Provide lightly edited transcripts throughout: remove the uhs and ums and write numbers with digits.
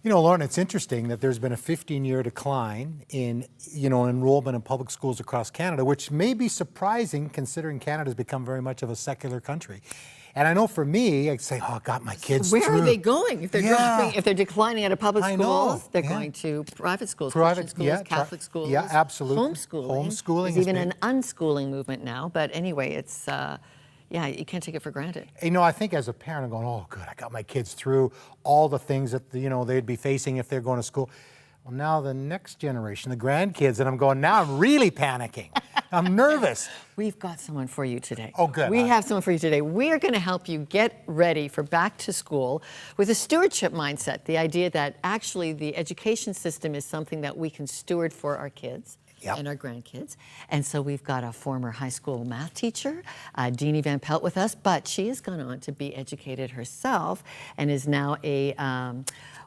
You know, Lorna, it's interesting that there's been a 15-year decline in, enrollment in public schools across Canada, which may be surprising considering Canada has become very much of a secular country. And I know for me, I'd say, oh, I got my kids Where through. are they going? If they're dropping, if they're declining out of public schools, they're going to private schools, Christian schools, Catholic schools. Yeah, absolutely. Homeschooling. Homeschooling. There's even an unschooling movement now. But anyway, it's, yeah, you can't take it for granted. You know, I think as a parent, I'm going, oh, good, I got my kids through all the things that, they'd be facing if they're going to school. Well, now the next generation, the grandkids, and I'm going, now I'm really panicking. I'm nervous. We've got someone for you today. Oh, good. We have someone for you today. We're going to help you get ready for back to school with a stewardship mindset, the idea that actually the education system is something that we can steward for our kids. Yep. And our grandkids. And so we've got a former high school math teacher, Deani A Pelt, with us, but she has gone on to be educated herself and is now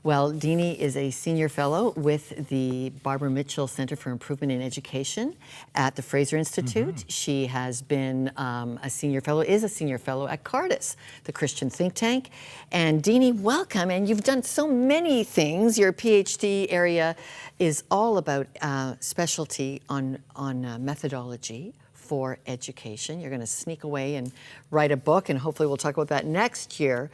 well, Deani is a senior fellow with the Barbara Mitchell Center for Improvement in Education at the Fraser Institute. Mm-hmm. She has been is a senior fellow at Cardis, the Christian think tank. And Deani, welcome. And you've done so many things. Your PhD area is all about specialty on methodology for education. You're going to sneak away and write a book, and hopefully we'll talk about that next year.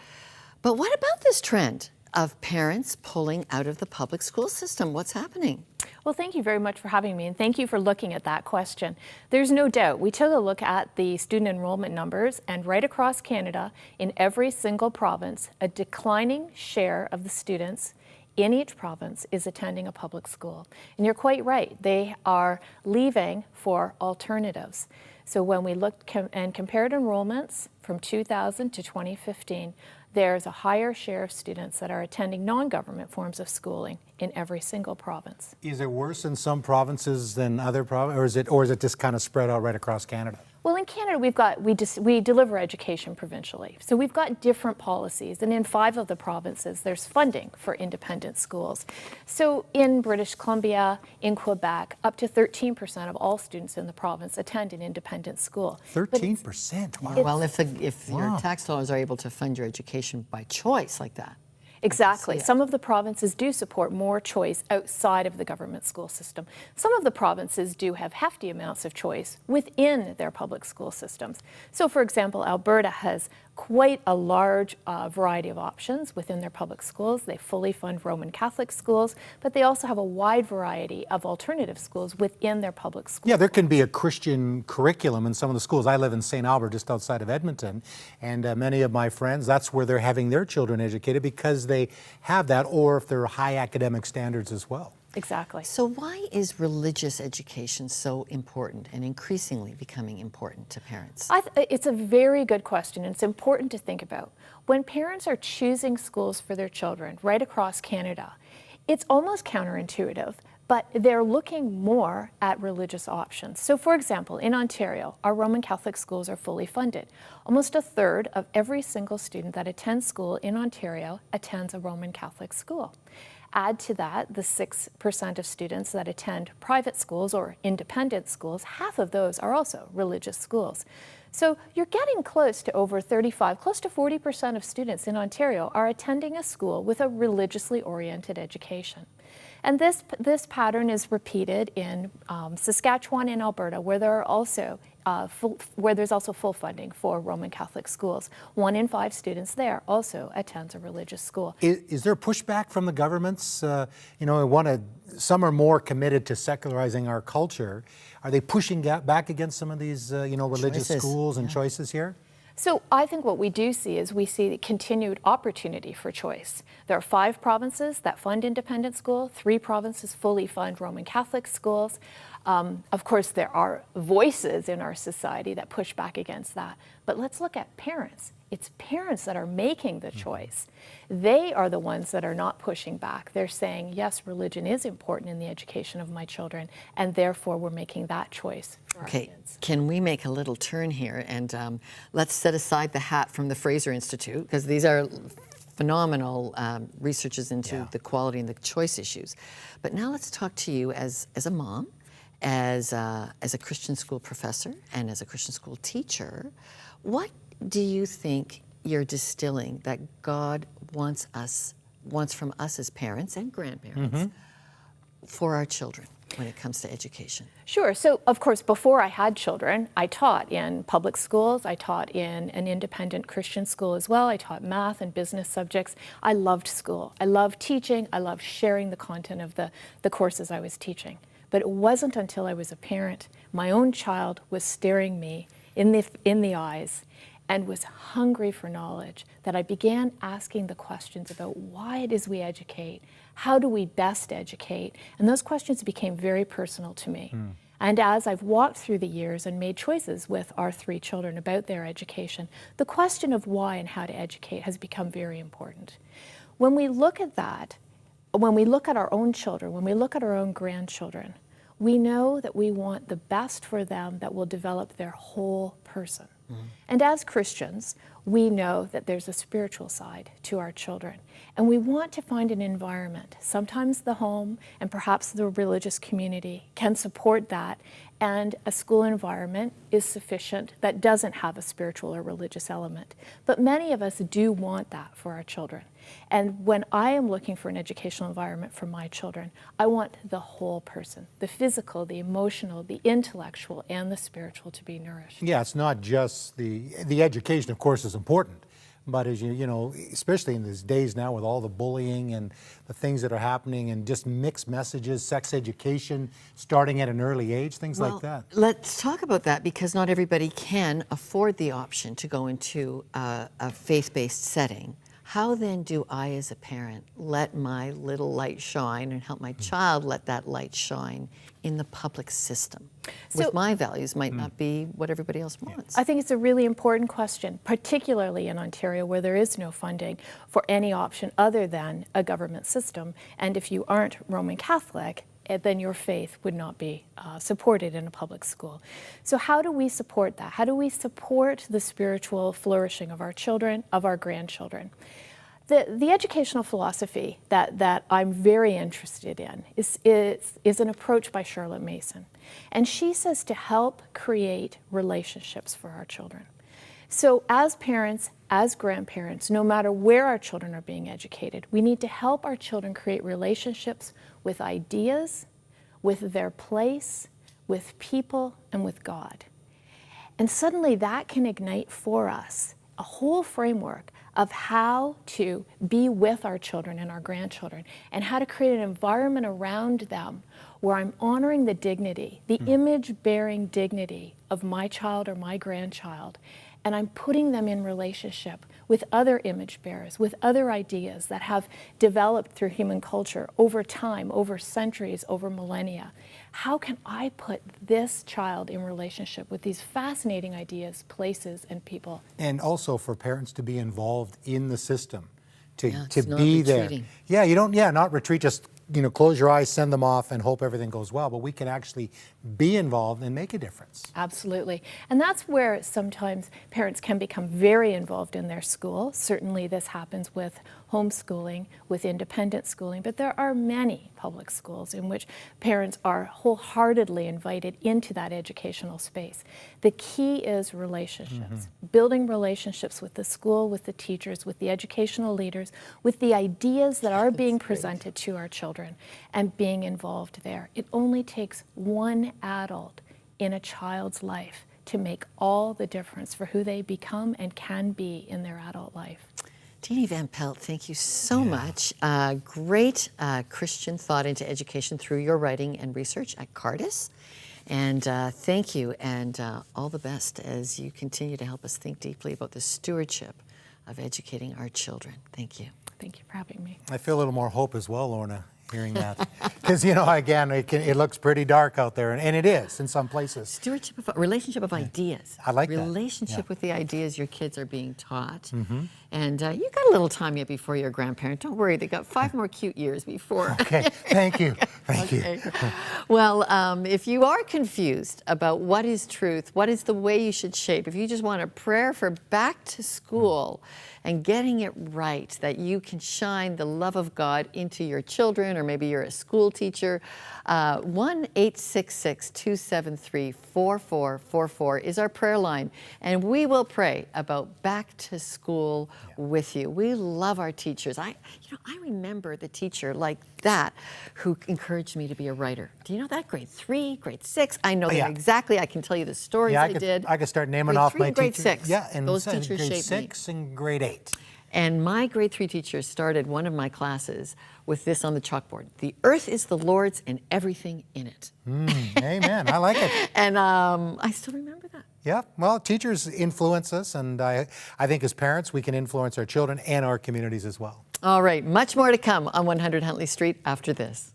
But what about this trend of parents pulling out of the public school system? What's happening? Well, thank you very much for having me, and thank you for looking at that question. There's no doubt. We took a look at the student enrollment numbers, and right across Canada, in every single province, a declining share of the students in each province is attending a public school. And you're quite right. They are leaving for alternatives. So when we looked and compared enrollments from 2000 to 2015, there's a higher share of students that are attending non-government forms of schooling in every single province. Is it worse in some provinces than other provinces, or is it just kind of spread out right across Canada? Well, in Canada, we deliver education provincially. So we've got different policies, and in 5 of the provinces, there's funding for independent schools. So in British Columbia, in Quebec, up to 13% of all students in the province attend an independent school. 13%? Wow. Well, if your tax dollars are able to fund your education by choice like that. Exactly. Some of the provinces do support more choice outside of the government school system. Some of the provinces do have hefty amounts of choice within their public school systems. So, for example, Alberta has quite a large variety of options within their public schools. They fully fund Roman Catholic schools, but they also have a wide variety of alternative schools within their public schools. Yeah, there can be a Christian curriculum in some of the schools. I live in St. Albert, just outside of Edmonton, and many of my friends, that's where they're having their children educated because they have that, or if they're high academic standards as well. Exactly. So why is religious education so important and increasingly becoming important to parents? It's a very good question, and it's important to think about. When parents are choosing schools for their children right across Canada, it's almost counterintuitive, but they're looking more at religious options. So for example, in Ontario, our Roman Catholic schools are fully funded. Almost a third of every single student that attends school in Ontario attends a Roman Catholic school. Add to that the 6% of students that attend private schools or independent schools, half of those are also religious schools. So you're getting close to over 35, close to 40% of students in Ontario are attending a school with a religiously oriented education. And this pattern is repeated in Saskatchewan and Alberta, where there are also there's also full funding for Roman Catholic schools. 1 in 5 students there also attends a religious school. Is there pushback from the governments? Some are more committed to secularizing our culture. Are they pushing back against some of these, religious schools and choices here? So I think what we do see is we see continued opportunity for choice. There are 5 provinces that fund independent school, 3 provinces fully fund Roman Catholic schools. Of course, there are voices in our society that push back against that. But let's look at parents. It's parents that are making the choice. They are the ones that are not pushing back. They're saying, yes, religion is important in the education of my children, and therefore we're making that choice for our kids. Can we make a little turn here and let's set aside the hat from the Fraser Institute, because these are phenomenal researches into the quality and the choice issues. But now let's talk to you as a mom, as a Christian school professor, and as a Christian school teacher. What do you think you're distilling that God wants us wants from us as parents and grandparents for our children when it comes to education? Sure. So, of course, before I had children, I taught in public schools. I taught in an independent Christian school as well. I taught math and business subjects. I loved school. I loved teaching. I loved sharing the content of the courses I was teaching. But it wasn't until I was a parent, my own child was staring me in the eyes and was hungry for knowledge, that I began asking the questions about why it is we educate, how do we best educate, and those questions became very personal to me. And as I've walked through the years and made choices with our 3 children about their education, the question of why and how to educate has become very important. When we look at that, when we look at our own children, when we look at our own grandchildren, we know that we want the best for them that will develop their whole person. And as Christians, we know that there's a spiritual side to our children. And we want to find an environment. Sometimes the home and perhaps the religious community can support that, and a school environment is sufficient that doesn't have a spiritual or religious element. But many of us do want that for our children. And when I am looking for an educational environment for my children, I want the whole person, the physical, the emotional, the intellectual, and the spiritual to be nourished. Yeah, it's not just the education, of course, is important. But as you know, especially in these days now with all the bullying and the things that are happening and just mixed messages, sex education starting at an early age, things like that. Let's talk about that, because not everybody can afford the option to go into a faith-based setting. How then do I, as a parent, let my little light shine and help my child let that light shine in the public system? With my values might not be what everybody else wants. I think it's a really important question, particularly in Ontario where there is no funding for any option other than a government system. And if you aren't Roman Catholic, then your faith would not be supported in a public school. So how do we support that? How do we support the spiritual flourishing of our children, of our grandchildren? The educational philosophy that I'm very interested in is an approach by Charlotte Mason. And she says to help create relationships for our children. So as parents, as grandparents, no matter where our children are being educated, we need to help our children create relationships with ideas, with their place, with people, and with God. And suddenly that can ignite for us a whole framework of how to be with our children and our grandchildren, and how to create an environment around them where I'm honoring the dignity, the image-bearing dignity of my child or my grandchild, and I'm putting them in relationship with other image bearers, with other ideas that have developed through human culture over time, over centuries, over millennia. How can I put this child in relationship with these fascinating ideas, places, and people? And also for parents to be involved in the system, to not be there. retreating. Yeah, not retreat, just close your eyes, send them off, and hope everything goes well. But we can actually be involved and make a difference. Absolutely. And that's where sometimes parents can become very involved in their school. Certainly this happens with homeschooling, with independent schooling, but there are many public schools in which parents are wholeheartedly invited into that educational space. The key is relationships, building relationships with the school, with the teachers, with the educational leaders, with the ideas that are being presented to our children, and being involved there. It only takes one adult in a child's life to make all the difference for who they become and can be in their adult life. Deani Van Pelt, thank you so much. Great Christian thought into education through your writing and research at Cardis. And thank you, and all the best as you continue to help us think deeply about the stewardship of educating our children. Thank you. Thank you for having me. I feel a little more hope as well, Lorna, hearing that. Because, again, it looks pretty dark out there, and it is in some places. Stewardship of relationship of ideas. I like that. Relationship with the ideas your kids are being taught. And you got a little time yet before you're a grandparent. Don't worry, they got 5 more cute years before. Okay, thank you. Thank you. Well, if you are confused about what is truth, what is the way you should shape, if you just want a prayer for back to school and getting it right, that you can shine the love of God into your children, or maybe you're a school teacher, 1-866-273-4444 is our prayer line. And we will pray about back to school with you. We love our teachers. I remember the teacher like that who encouraged me to be a writer. Do you know that? Grade 3, grade 6. I know them exactly. I can tell you the stories Yeah, I did. I could start naming grade off 3 my and grade teachers. 6. Yeah, and those teachers grade shaped 6 and grade 8. And my grade 3 teacher started one of my classes with this on the chalkboard: "The earth is the Lord's and everything in it." Amen. I like it. And I still remember that. Yeah, well, teachers influence us, and I think as parents we can influence our children and our communities as well. All right, much more to come on 100 Huntley Street after this.